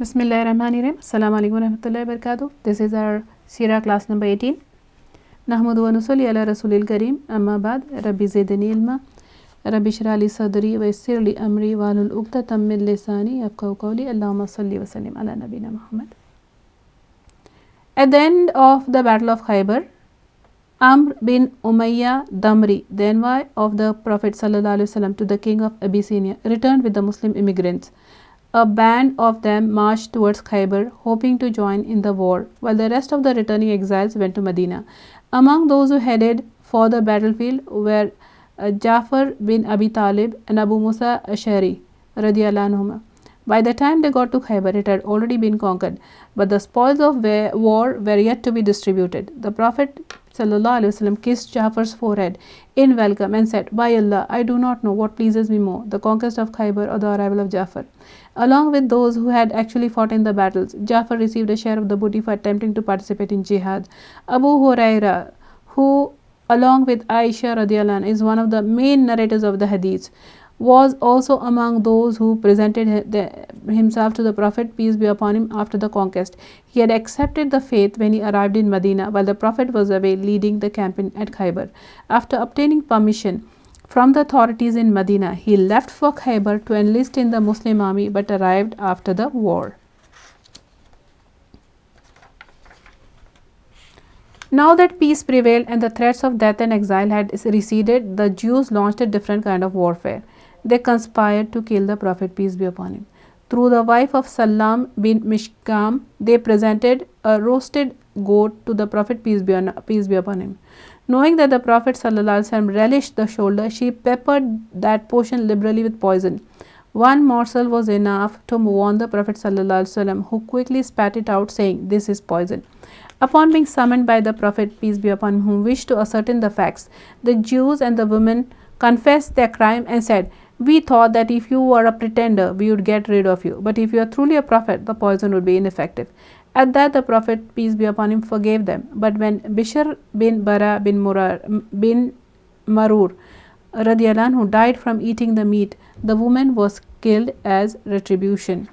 Bismillahirrahmanirrahim. Assalamu alaikum warahmatullahi wabarakatuh. This is our Seerah class number 18. Nahmadu wa nusalli ala rasulil kareem. Amma ba'd. Rabbi zidni ilma. Rabbi shrah li sadri wa yassir li amri wahlul uqdatam min lisani yafqahu qawli. Allahumma salli wa sallim ala nabina Muhammad. At the end of the Battle of Khaybar, Amr bin Umayyah Damri, the envoy of the Prophet ﷺ to the king of Abyssinia, returned with the Muslim immigrants. A band of them marched towards Khaybar, hoping to join in the war, while the rest of the returning exiles went to Medina. Among those who headed for the battlefield were Ja'far bin Abi Talib and Abu Musa Ash'ari radiyallahu anhuma. By the time they got to Khaybar, it had already been conquered, but the spoils of war were yet to be distributed. The Prophet ﷺ kissed Ja'far's forehead in welcome and said, "By Allah, I do not know what pleases me more, the conquest of Khaybar or the arrival of Ja'far." Along with those who had actually fought in the battles, Ja'far received a share of the booty for attempting to participate in jihad. Abu Huraira, who along with Aisha radiyallahu anha is one of the main narrators of the hadiths, was also among those who presented himself to the Prophet, peace be upon him, after the conquest. He had accepted the faith when he arrived in Medina while the Prophet was away leading the campaign at Khaybar. After obtaining permission from the authorities in Medina, he left for Khaybar to enlist in the Muslim army but arrived after the war. Now that peace prevailed and the threats of death and exile had receded, the Jews launched a different kind of warfare. They conspired to kill the Prophet, peace be upon him. Through the wife of Salam bin Mishkam, they presented a roasted goat to the Prophet, peace be upon him. Knowing that the Prophet ﷺ relished the shoulder, she peppered that portion liberally with poison. One morsel was enough to warn the Prophet ﷺ, who quickly spat it out, saying, "This is poison." Upon being summoned by the Prophet, peace be upon him, who wished to ascertain the facts, the Jews and the women confessed their crime and said, "We thought that if you were a pretender, we would get rid of you. But if you are truly a prophet, the poison would be ineffective." At that, the Prophet, peace be upon him, forgave them. But when Bishr bin Bara bin Marur radiyallahu anhu died from eating the meat, the woman was killed as retribution.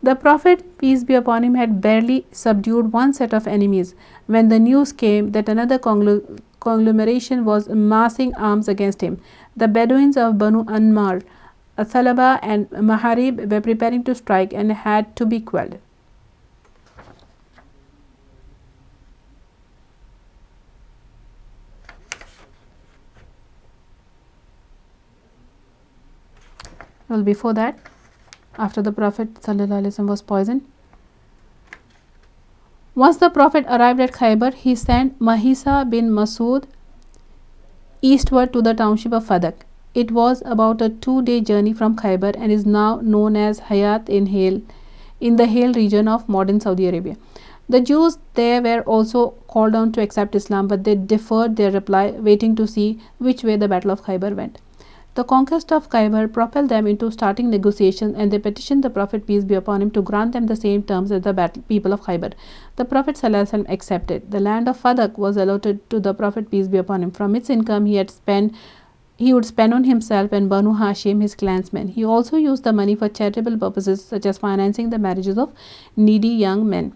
The Prophet, peace be upon him, had barely subdued one set of enemies when the news came that another conglomeration was amassing arms against him. The Bedouins of Banu Anmar, Thalaba and Maharib were preparing to strike and had to be quelled. Well, before that, after the Prophet ﷺ was poisoned, once the Prophet arrived at Khaybar, he sent Mahisa bin Masood eastward to the township of Fadak. It was about a 2-day journey from Khaybar and is now known as Hayat in the Hale region of modern Saudi Arabia. The Jews there were also called on to accept Islam, but they deferred their reply, waiting to see which way the Battle of Khaybar went. The conquest of Khaybar propelled them into starting negotiations, and they petitioned the Prophet, peace be upon him, to grant them the same terms as the people of Khaybar. The Prophet ﷺ accepted. The land of Fadak was allotted to the Prophet, peace be upon him. From its income he would spend on himself and Banu Hashim, his clansmen. He also used the money for charitable purposes, such as financing the marriages of needy young men.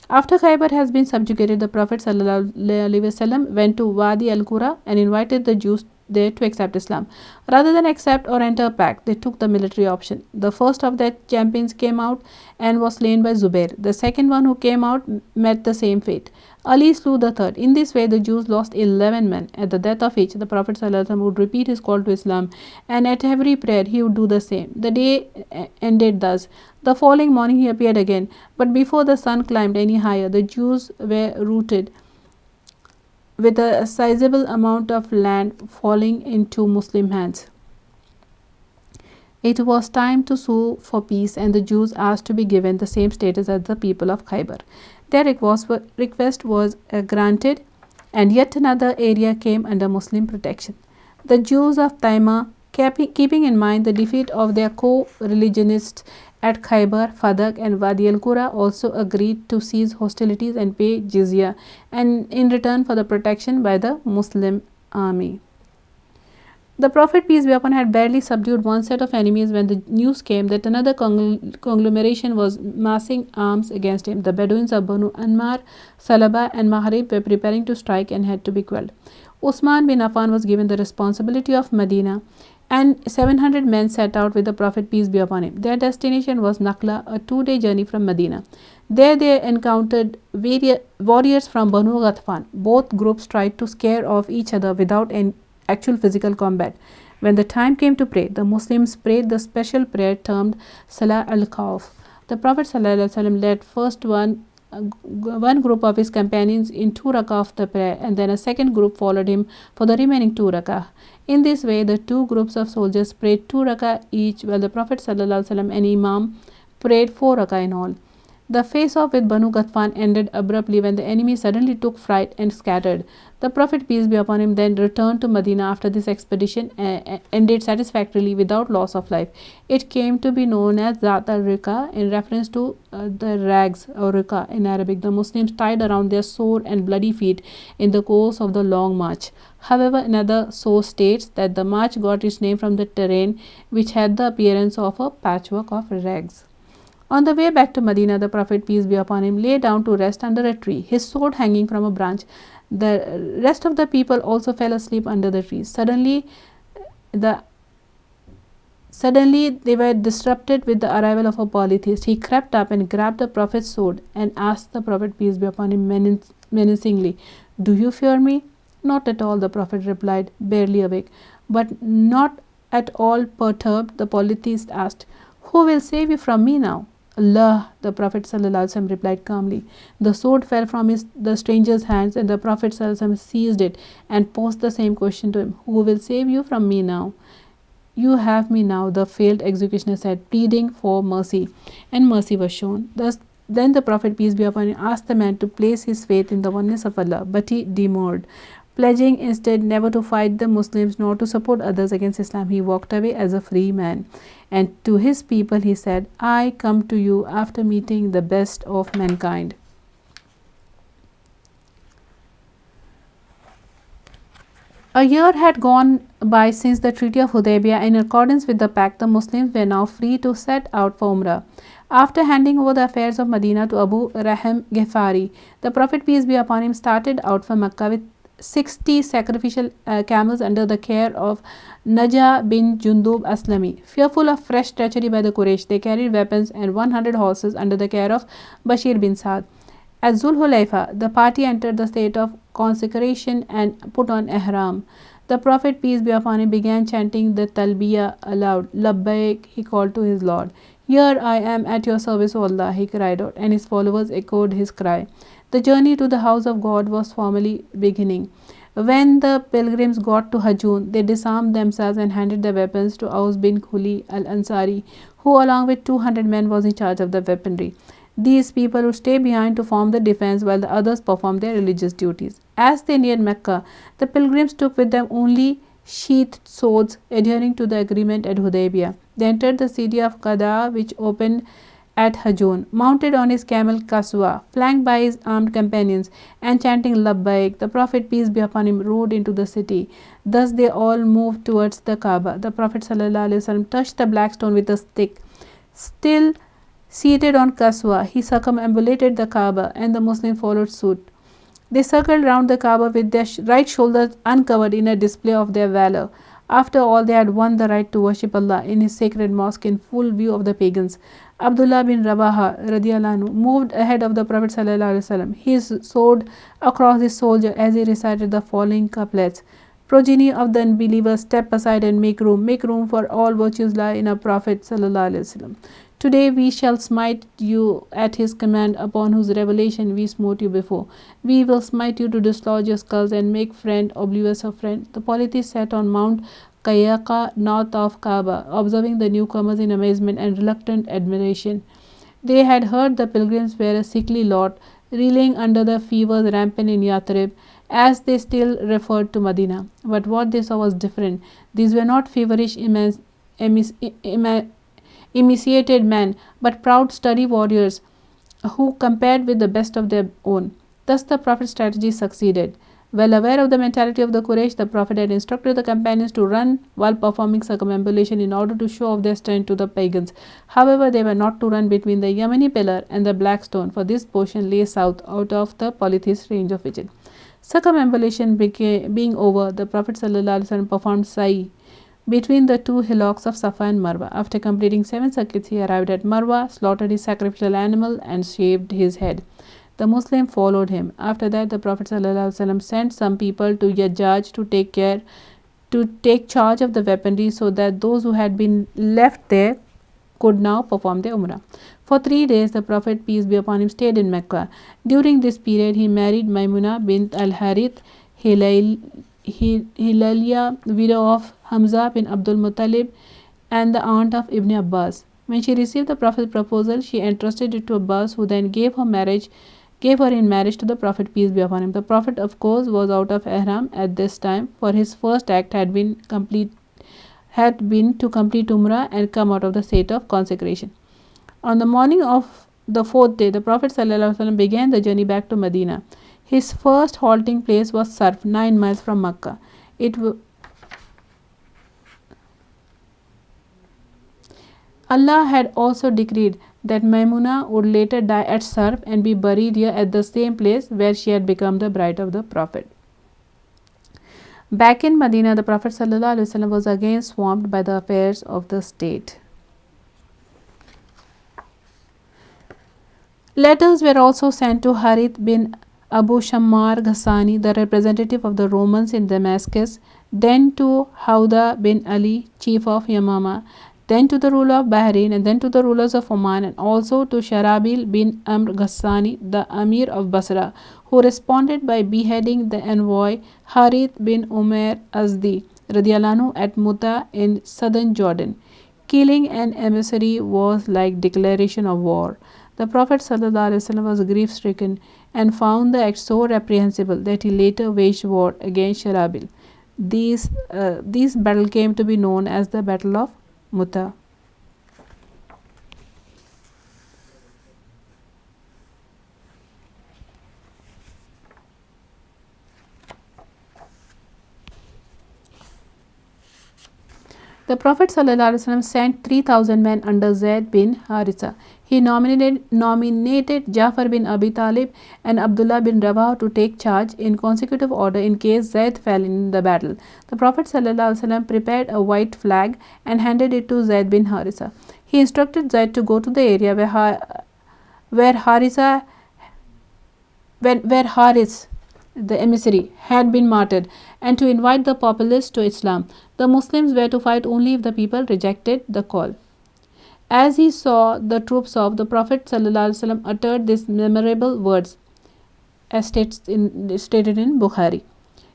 After Khaybar has been subjugated, the Prophet ﷺ went to Wadi al-Qura and invited the Jews there to accept Islam. Rather than accept or enter a pact, they took the military option. The first of their champions came out and was slain by Zubair. The second one who came out met the same fate. Ali slew the third. In this way, the Jews lost 11 men. At the death of each, the Prophet ﷺ would repeat his call to Islam, and at every prayer he would do the same. The day ended thus. The following morning he appeared again, but before the sun climbed any higher, the Jews were routed, with a sizable amount of land falling into Muslim hands. It was time to sue for peace, and the Jews asked to be given the same status as the people of Khaybar. Their request was granted, and yet another area came under Muslim protection. The Jews of Tehmina, keeping in mind the defeat of their co-religionists at Khaybar, Fadak and Wadi al-Qura, also agreed to cease hostilities and pay jizya, and in return for the protection by the Muslim army. The Prophet, peace be upon him, had barely subdued one set of enemies when the news came that another conglomeration was massing arms against him. The Bedouins of Banu Anmar, Salaba, and Mahrib were preparing to strike and had to be quelled. Usman bin Affan was given the responsibility of Medina, and 700 men set out with the Prophet, peace be upon him. Their destination was Nakhla, a 2-day journey from Medina. There they encountered warriors from Banu Ghatfan. Both groups tried to scare off each other without any actual physical combat. When the time came to pray, the Muslims prayed the special prayer termed Salah al-Khawf. The Prophet ﷺ led first one group of his companions in 2 rakah of the prayer, and then a second group followed him for the remaining 2 rakah. In this way, the 2 groups of soldiers prayed 2 rakah each, while the Prophet ﷺ and Imam prayed 4 rakah in all. The face-off with Banu Ghatfan ended abruptly when the enemy suddenly took fright and scattered. The Prophet, peace be upon him, then returned to Medina after this expedition ended satisfactorily without loss of life. It came to be known as Zat al-Rika in reference to the rags or Rika in Arabic the Muslims tied around their sore and bloody feet in the course of the long march. However, another source states that the march got its name from the terrain, which had the appearance of a patchwork of rags. On the way back to Medina, the Prophet, peace be upon him, lay down to rest under a tree, his sword hanging from a branch. The rest of the people also fell asleep under the tree. Suddenly they were disrupted with the arrival of a polytheist. He crept up and grabbed the Prophet's sword and asked the Prophet, peace be upon him, menacingly, "Do you fear me?" "Not at all," the Prophet replied, barely awake. But not at all perturbed, the polytheist asked, "Who will save you from me now?" "Allah," the Prophet ﷺ replied calmly. The sword fell from the stranger's hands, and the Prophet ﷺ seized it and posed the same question to him, "Who will save you from me now?" "You have me now," the failed executioner said, pleading for mercy, and mercy was shown. Then the Prophet, peace be upon him, asked the man to place his faith in the oneness of Allah, but he demurred. Pledging instead never to fight the Muslims nor to support others against Islam, he walked away as a free man. And to his people he said, "I come to you after meeting the best of mankind." A year had gone by since the Treaty of Hudaybiyah. In accordance with the pact, the Muslims were now free to set out for Umrah. After handing over the affairs of Medina to Abu Rahim Ghifari, the Prophet, peace be upon him, started out for Mecca with 60 sacrificial camels under the care of Najah bin Jundub Aslami. Fearful of fresh treachery by the Quraysh, they carried weapons and 100 horses under the care of Bashir bin Saad. At Zulhulayfa, the party entered the state of consecration and put on ihram. The Prophet, peace be upon him, began chanting the talbiyah aloud. "Labbaik," he called to his Lord. "Here I am at your service, O Allah," he cried out, and his followers echoed his cry. The journey to the house of God was formally beginning. When the pilgrims got to Hajun, they disarmed themselves and handed their weapons to Aus bin Khuli al-Ansari, who along with 200 men was in charge of the weaponry. These people would stay behind to form the defense while the others performed their religious duties. As they neared Mecca, the pilgrims took with them only sheathed swords, adhering to the agreement at Hudaybiyah. They entered the city of Qada, which opened at Hajun. Mounted on his camel Kaswa, flanked by his armed companions, and chanting Labbaik, the Prophet, peace be upon him, rode into the city. Thus they all moved towards the Kaaba. The Prophet ﷺ touched the black stone with a stick. Still seated on Kaswa, he circumambulated the Kaaba, and the Muslims followed suit. They circled round the Kaaba with their right shoulders uncovered in a display of their valor. After all, they had won the right to worship Allah in his sacred mosque in full view of the pagans. Abdullah bin Rawaha radiallahu anhu moved ahead of the Prophet ﷺ, his sword across his shoulder as he recited the following couplets. Progeny of the unbelievers, step aside and make room, for all virtues lie in our Prophet ﷺ. Today we shall smite you at his command, upon whose revelation we smote you before. We will smite you to dislodge your skulls and make friend oblivious of friend. The polytheists sat on Mount Qayaqa, north of Kaaba, observing the newcomers in amazement and reluctant admiration. They had heard the pilgrims were a sickly lot, reeling under the fevers rampant in Yathrib, as they still referred to Medina. But what they saw was different. These were not feverish emaciated men, but proud, sturdy warriors who compared with the best of their own. Thus the Prophet's strategy succeeded. Well aware of the mentality of the Quraysh, the Prophet had instructed the companions to run while performing circumambulation in order to show off their strength to the pagans. However, they were not to run between the Yemeni pillar and the black stone, for this portion lay south out of the polytheist range of vision. Circumambulation being over, the Prophet ﷺ performed sa'i between the two hillocks of Safa and Marwa. After completing 7 circuits, he arrived at Marwa, slaughtered his sacrificial animal, and shaved his head. The Muslim followed him. After that, the Prophet ﷺ sent some people to Yajaj to take charge of the weaponry, so that those who had been left there could now perform their Umrah. For 3 days, the Prophet, peace be upon him, stayed in Mecca. During this period, he married Maimuna bint al-Harith Hilaliya, widow of Hamza bin Abdul Muttalib and the aunt of Ibn Abbas. When she received the Prophet's proposal, she entrusted it to Abbas, who then gave her in marriage to the Prophet, peace be upon him. The Prophet, of course, was out of ihram at this time, for his first act had been to complete Umrah and come out of the state of consecration. On the morning of the 4th day, the Prophet ﷺ began the journey back to Medina. His first halting place was Sarf, 9 miles from Makkah. Allah had also decreed that Maimuna would later die at Sarf and be buried here at the same place where she had become the bride of the Prophet. Back in Medina, the Prophet ﷺ was again swamped by the affairs of the state. Letters were also sent to Harith bin Abu Shammar Ghassani, the representative of the Romans in Damascus, then to Hawda bin Ali, chief of Yamama, then to the ruler of Bahrain, and then to the rulers of Oman, and also to Sharabil bin Amr Ghassani, the Amir of Basra, who responded by beheading the envoy Harith bin Umar Azdi radiallahu at Muta in southern Jordan. Killing an emissary was like declaration of war. The Prophet ﷺ was grief-stricken and found the act so reprehensible that he later waged war against Sharabil. This battle came to be known as the Battle of Muta. The Prophet ﷺ sent 3,000 men under Zayd bin Haritha. He nominated Jafar bin Abi Talib and Abdullah bin Rawah to take charge in consecutive order in case Zayd fell in the battle. The Prophet ﷺ prepared a white flag and handed it to Zayd bin Haritha. He instructed Zayd to go to the area where Haris, the emissary, had been martyred, and to invite the populace to Islam. The Muslims were to fight only if the people rejected the call. As he saw the troops off, the Prophet ﷺ uttered these memorable words, as stated in Bukhari.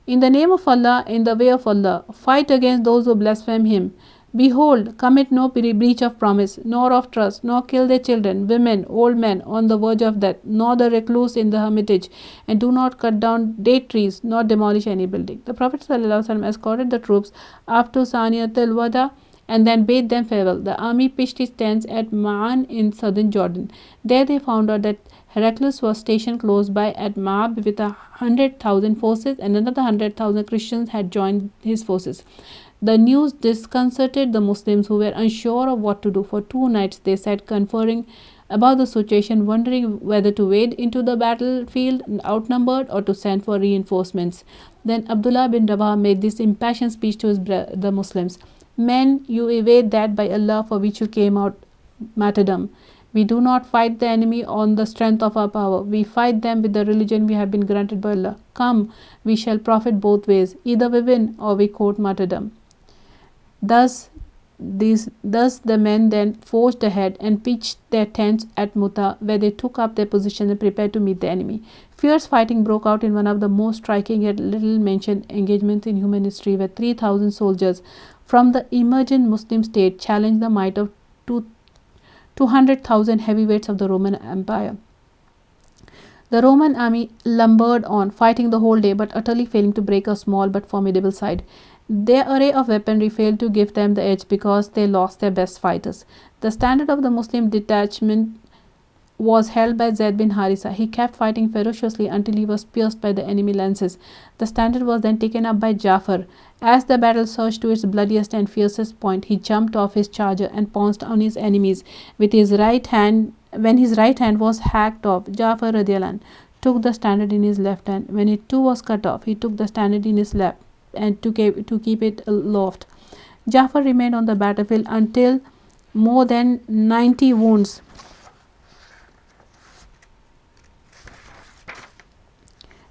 In the name of Allah, in the way of Allah, fight against those who blaspheme Him. Behold, commit no breach of promise, nor of trust, nor kill their children, women, old men on the verge of death, nor the recluse in the hermitage, and do not cut down date trees, nor demolish any building. The Prophet ﷺ escorted the troops up to Saniyatul Wada and then bade them farewell. The army pitched its tents at Ma'an in southern Jordan. There they found out that Heraclius was stationed close by at Ma'ab with 100,000 forces, and another 100,000 Christians had joined his forces. The news disconcerted the Muslims, who were unsure of what to do. For 2 nights they sat conferring about the situation, wondering whether to wade into the battlefield outnumbered or to send for reinforcements. Then Abdullah bin Rawah made this impassioned speech to the Muslims. Men, you evade that by Allah for which you came out martyrdom. We do not fight the enemy on the strength of our power. We fight them with the religion we have been granted by Allah. Come, we shall profit both ways. Either we win or we court martyrdom. Thus the men then forged ahead and pitched their tents at Muta, where they took up their position and prepared to meet the enemy. Fierce fighting broke out in one of the most striking yet little mentioned engagements in human history, where 3,000 soldiers from the emergent Muslim state challenged the might of 200,000 heavyweights of the Roman Empire. The Roman army lumbered on, fighting the whole day, but utterly failing to break a small but formidable side. Their array of weaponry failed to give them the edge because they lost their best fighters. The standard of the Muslim detachment was held by Zaid bin Harisa. He kept fighting ferociously until he was pierced by the enemy lances. The standard was then taken up by Jafar. As the battle surged to its bloodiest and fiercest point, he jumped off his charger and pounced on his enemies with his right hand. When his right hand was hacked off, Jafar radiallahu anh took the standard in his left hand. When it too was cut off, he took the standard in his left and to keep it aloft. Jafar remained on the battlefield until more than 90 wounds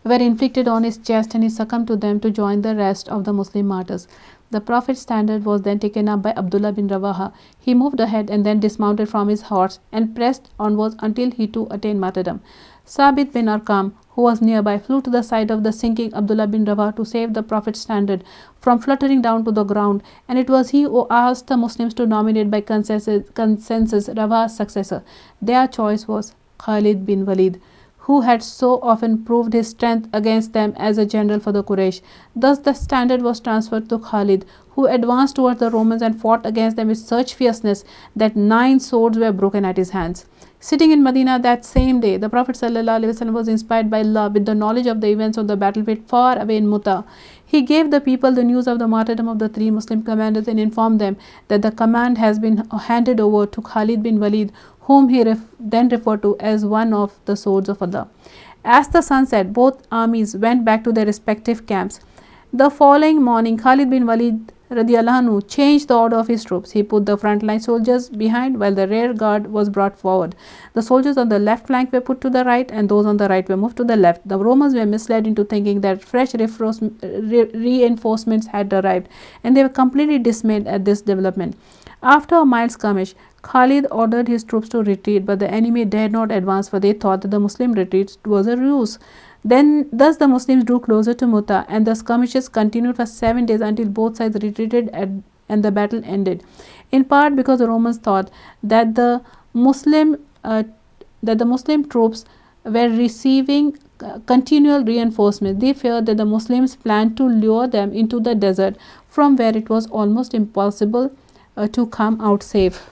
were inflicted on his chest, and he succumbed to them to join the rest of the Muslim martyrs. The Prophet's standard was then taken up by Abdullah bin Rawaha. He moved ahead and then dismounted from his horse and pressed onwards until he too attained martyrdom. Sabit bin Arqam, who was nearby, flew to the side of the sinking Abdullah bin Rawaha to save the Prophet's standard from fluttering down to the ground, and it was he who asked the Muslims to nominate by consensus Rawaha's successor. Their choice was Khalid bin Walid, who had so often proved his strength against them as a general for the Quraysh. Thus the standard was transferred to Khalid, who advanced towards the Romans and fought against them with such fierceness that 9 swords were broken at his hands. Sitting in Medina that same day, the Prophet ﷺ was inspired by Allah with the knowledge of the events on the battlefield far away in Muta. He gave the people the news of the martyrdom of the 3 Muslim commanders and informed them that the command has been handed over to Khalid bin Walid, whom he then referred to as one of the swords of Allah. As the sun set, both armies went back to their respective camps. The following morning, Khalid bin Walid radiallahu anhu changed the order of his troops. He put the frontline soldiers behind while the rear guard was brought forward. The soldiers on the left flank were put to the right and those on the right were moved to the left. The Romans were misled into thinking that fresh reinforcements had arrived, and they were completely dismayed at this development. After a mild skirmish, Khalid ordered his troops to retreat, but the enemy dared not advance, for they thought that the Muslim retreat was a ruse. Thus the Muslims drew closer to Muta, and the skirmishes continued for 7 days until both sides retreated and the battle ended. In part because the Romans thought that the Muslim troops were receiving continual reinforcements. They feared that the Muslims planned to lure them into the desert, from where it was almost impossible to come out safe.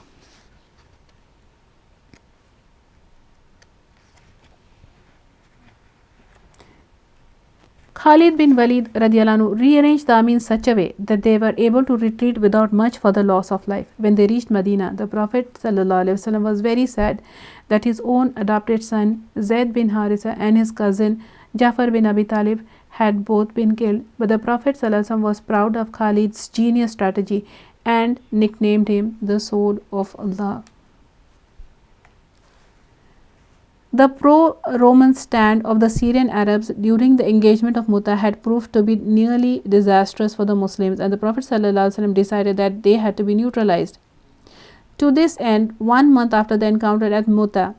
Khalid bin Walid radiallahu anhu rearranged the army in such a way that they were able to retreat without much further loss of life. When they reached Medina, the Prophet ﷺ was very sad that his own adopted son Zaid bin Harisa and his cousin Jafar bin Abi Talib had both been killed. But the Prophet ﷺ was proud of Khalid's genius strategy and nicknamed him the Sword of Allah. The pro-Roman stand of the Syrian Arabs during the engagement of Muta had proved to be nearly disastrous for the Muslims, and the Prophet ﷺ decided that they had to be neutralized. To this end, 1 month after the encounter at Muta,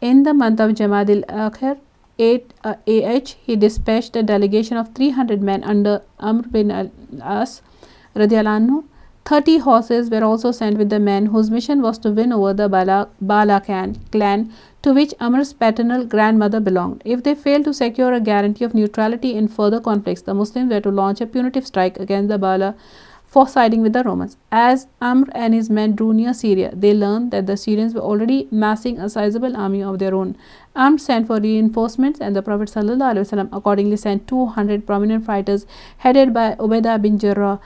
in the month of Jamad al-Akhir, 8 AH, he dispatched a delegation of 300 men under Amr bin al-As radiallahu anhu. 30 horses were also sent with the men, whose mission was to win over the Bala clan, to which Amr's paternal grandmother belonged. If they failed to secure a guarantee of neutrality in further conflicts, the Muslims were to launch a punitive strike against the Bala for siding with the Romans. As Amr and his men drew near Syria, they learned that the Syrians were already massing a sizable army of their own. Amr sent for reinforcements, and the Prophet ﷺ accordingly sent 200 prominent fighters headed by Ubaidah bin Jarrah,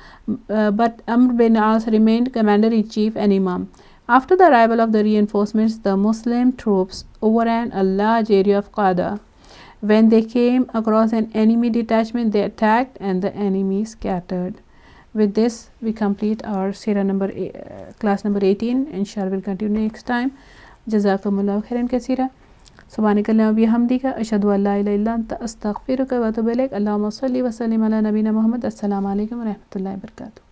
but Amr bin As remained commander-in-chief and imam. After the arrival of the reinforcements, the Muslim troops overran a large area of Qada. When they came across an enemy detachment, they attacked and the enemy scattered. With this, we complete our Seerah class number 18. Inshallah, we'll continue next time. Jazakumullahu khairan kaseera. Subhanakallahumma wa bihamdika ashhadu an la ilaha illa anta astaghfiruka wa atubu ilaik. Allahumma salli wa sallim ala nabiyyina Muhammad. Assalamu alaikum wa rahmatullahi wa barakatuh.